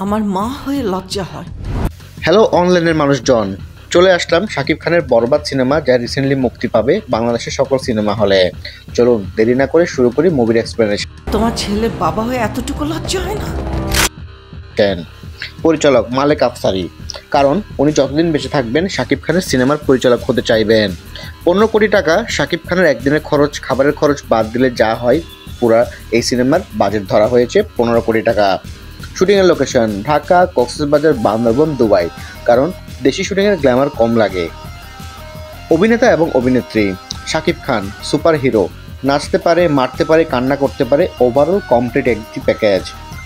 আমার মা হয়ে লজ্জা হয়। হ্যালো অনলাইনের মানুষজন, চলে আসলাম শাকিব খানের বরবাদ সিনেমা, যা রিসেন্টলি মুক্তি পাবে বাংলাদেশের সকল সিনেমা হলে। চলুন দেরি না করে শুরু করি মুভির এক্সপ্লেনেশন। তোমার ছেলে বাবা হয়ে এতটুকু লজ্জা হয় না? পরিচালক মালেক আফসারি, কারণ উনি যতদিন বেঁচে থাকবেন শাকিব খানের সিনেমার পরিচালক হতে চাইবেন। 15 কোটি টাকা শাকিব খানের একদিনের খরচ, খাবারের খরচ বাদ দিলে যা হয়, পুরা এই সিনেমার বাজেট ধরা হয়েছে 15 কোটি টাকা। শুটিংয়ের লোকেশন ঢাকা, কক্সবাজার, বান্দরবন, দুবাই, কারণ দেশি শুটিংয়ের গ্ল্যামার কম লাগে। অভিনেতা এবং অভিনেত্রী শাকিব খান সুপার হিরো, নাচতে পারে, মারতে পারে, কান্না করতে পারে, ওভারঅল কমপ্লিট একটি প্যাকেজ।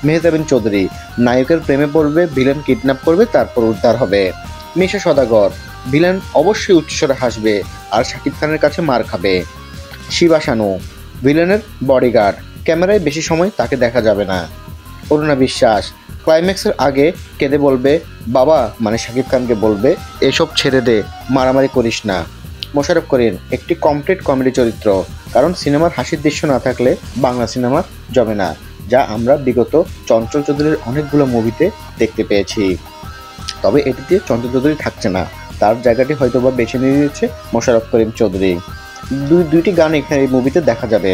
মেহজাবিন চৌধুরী নায়কের প্রেমে পড়বে, ভিলেন কিডন্যাপ করবে, তারপর উদ্ধার হবে। মিশা সদাগর, ভিলেন অবশ্যই উচ্চস্বরে হাসবে আর শাকিব খানের কাছে মার খাবে। শিবা শানু, ভিলেনের বডিগার্ড, ক্যামেরায় বেশি সময় তাকে দেখা যাবে না। অরুণা বিশ্বাস ক্লাইম্যাক্সের আগে কেঁদে বলবে, বাবা মানে শাকিব খানকে বলবে, এসব ছেড়ে দে, মারামারি করিস না। মোশাররফ করিম একটি কমপ্লিট কমেডি চরিত্র, কারণ সিনেমার হাসির দৃশ্য না থাকলে বাংলা সিনেমা জমে না, যা আমরা বিগত চঞ্চল চৌধুরীর অনেকগুলো মুভিতে দেখতে পেয়েছি। তবে এটিতে চঞ্চল চৌধুরী থাকছে না, তার জায়গাটি হয়তোবা বেছে নিয়ে নিয়েছে মোশাররফ করিম চৌধুরী। দুইটি গান এখানে এই মুভিতে দেখা যাবে।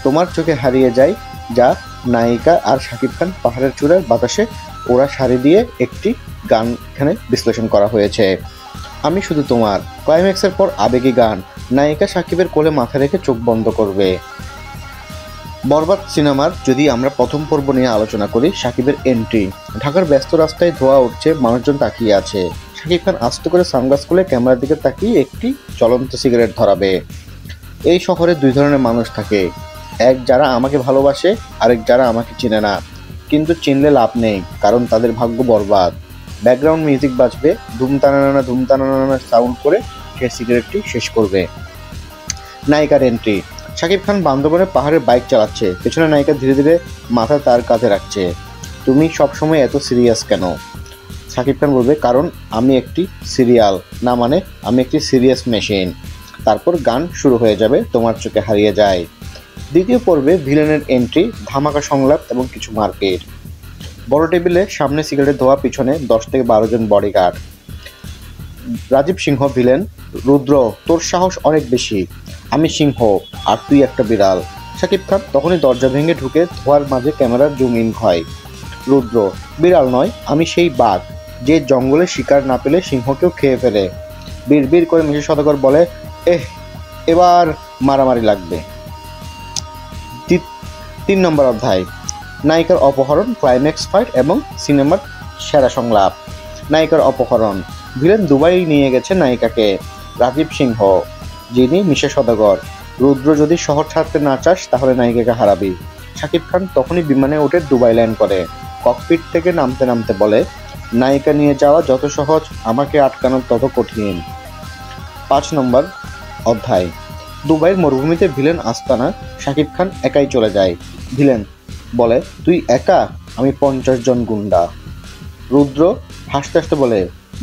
তোমার চোখে হারিয়ে যায়, যা নায়িকা আর শাকিব খান পাহাড়ের চূড়ার বাতাসে ওরা শাড়ি দিয়ে একটি গান এখানে বিশ্লেষণ করা হয়েছে। আমি শুধু তোমার, ক্লাইম্যাক্সের পর আবেগী গান, নায়িকা শাকিবের কোলে মাথা রেখে চোখ বন্ধ করবে। বরবাদ সিনেমার যদি আমরা প্রথম পর্ব নিয়ে আলোচনা করি, শাকিবের এন্ট্রি। ঢাকার ব্যস্ত রাস্তায় ধোঁয়া উঠছে, মানুষজন তাকিয়ে আছে। শাকিব খান আস্তে করে সানগ্লাস খুলে ক্যামেরার দিকে তাকিয়ে একটি জ্বলন্ত সিগারেট ধরাবে। এই শহরে দুই ধরনের মানুষ থাকে, এক যারা আমাকে ভালোবাসে, আরেক যারা আমাকে চিনে না, কিন্তু চিনলে লাভ নেই, কারণ তাদের ভাগ্য বরবাদ। ব্যাকগ্রাউন্ড মিউজিক বাজবে, ধুমতানানা সাউন্ড করে সে সিগারেটটি শেষ করবে। নায়িকার এন্ট্রি। শাকিব খান বান্দরবনে পাহাড়ের বাইক চালাচ্ছে, পেছনে নায়িকা ধীরে ধীরে মাথা তার কাঁধে রাখছে। তুমি সবসময় এত সিরিয়াস কেন? শাকিব খান বলবে, কারণ আমি একটি সিরিয়াল না, মানে আমি একটি সিরিয়াস মেশিন। তারপর গান শুরু হয়ে যাবে, তোমার চোখে হারিয়ে যায়। দ্বিতীয় পর্বে ভিলেনের এন্ট্রি, ধামাকা সংলাপ এবং কিছু মারপিট। বড় টেবিলে সামনে সিগারেটের ধোয়া, পিছনে 10 থেকে 12 জন বডিগার্ড। রাজীব সিংহ ভিলেন, রুদ্র তোর সাহস অনেক বেশি, আমি সিংহ আর তুই একটা বিড়াল। শাকিব খান তখনই দরজা ভেঙে ঢুকে ধোয়ার মাঝে ক্যামেরার জুম ইন হয়। রুদ্র, বিড়াল নয়, আমি সেই বাঘ যে জঙ্গলে শিকার না পেলে সিংহকেও খেয়ে ফেলে। বিড় করে মিশা সদাগর বলে, এবার মারামারি লাগবে। 3 নম্বর অধ্যায়, নায়িকার অপহরণ, ক্লাইম্যাক্স ফাইট এবং সিনেমার সেরা সংলাপ। নায়িকার অপহরণ। ভিলেন দুবাই নিয়ে গেছে নায়িকাকে। রাজীব সিংহ, যিনি মিশা সদাগর, রুদ্র যদি শহর ছাড়তে না চাস তাহলে নায়িকাকে হারাবি। শাকিব খান তখনই বিমানে উঠে দুবাই ল্যান্ড করে। ককপিট থেকে নামতে বলে, নায়িকা নিয়ে যাওয়া যত সহজ, আমাকে আটকানো তত কঠিন। 5 নম্বর অধ্যায়, দুবাইয়ের মরুভূমিতে ভিলেন আস্তানা, শাকিব খান একাই চলে যায়। ভিলেন বলে, তুই একা, আমি 50 জন গুন্ডা। রুদ্র হাসতে হাসতে বলে,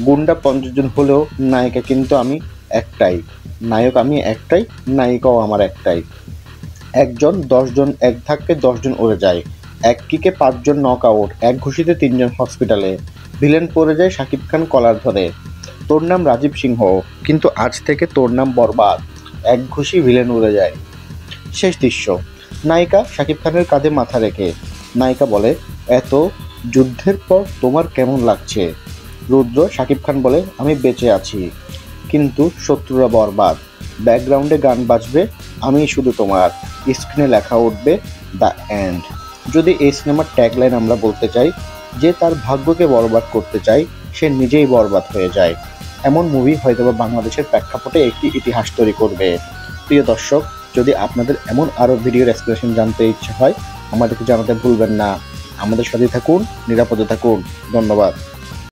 গুন্ডা 50 জন হলেও নায়িকা কিন্তু আমি একটাই, নায়ক আমি একটাই, নায়িকাও আমার একটাই। 1 জন 10 জন, এক ধাক্কে 10 জন উড়ে যায়, এক কিকে 5 জন নক আউট, এক ঘুষিতে 3 জন হসপিটালে। ভিলেন পড়ে যায় শাকিব খান কলার ধরে, তোর নাম রাজীব সিংহ, কিন্তু আজ থেকে তোর নাম বরবাদ। এক ঘুষি, ভিলেন উড়ে যায়। শেষ দৃশ্য, নায়িকা শাকিব খানের কাঁধে মাথা রেখে। নায়িকা বলে, এত যুদ্ধের পর তোমার কেমন লাগছে? রুদ্র শাকিব খান বলে, আমি বেঁচে আছি, কিন্তু শত্রুরা বরবাদ। ব্যাকগ্রাউন্ডে গান বাজবে, আমি শুধু তোমার। স্ক্রিনে লেখা উঠবে, দ্য এন্ড। যদি এই সিনেমার ট্যাগলাইন আমরা বলতে চাই, যে তার ভাগ্যকে বরবাদ করতে চায় সে নিজেই বরবাদ হয়ে যায়। এমন মুভি হয়তোবা বাংলাদেশের প্রেক্ষাপটে একটি ইতিহাস তৈরি করবে। প্রিয় দর্শক, যদি আপনাদের এমন আরও ভিডিওর এক্সপ্লেনেশন জানতে ইচ্ছে হয়, আমাদেরকে জানাতে ভুলবেন না। আমাদের সাথে থাকুন, নিরাপদে থাকুন। ধন্যবাদ।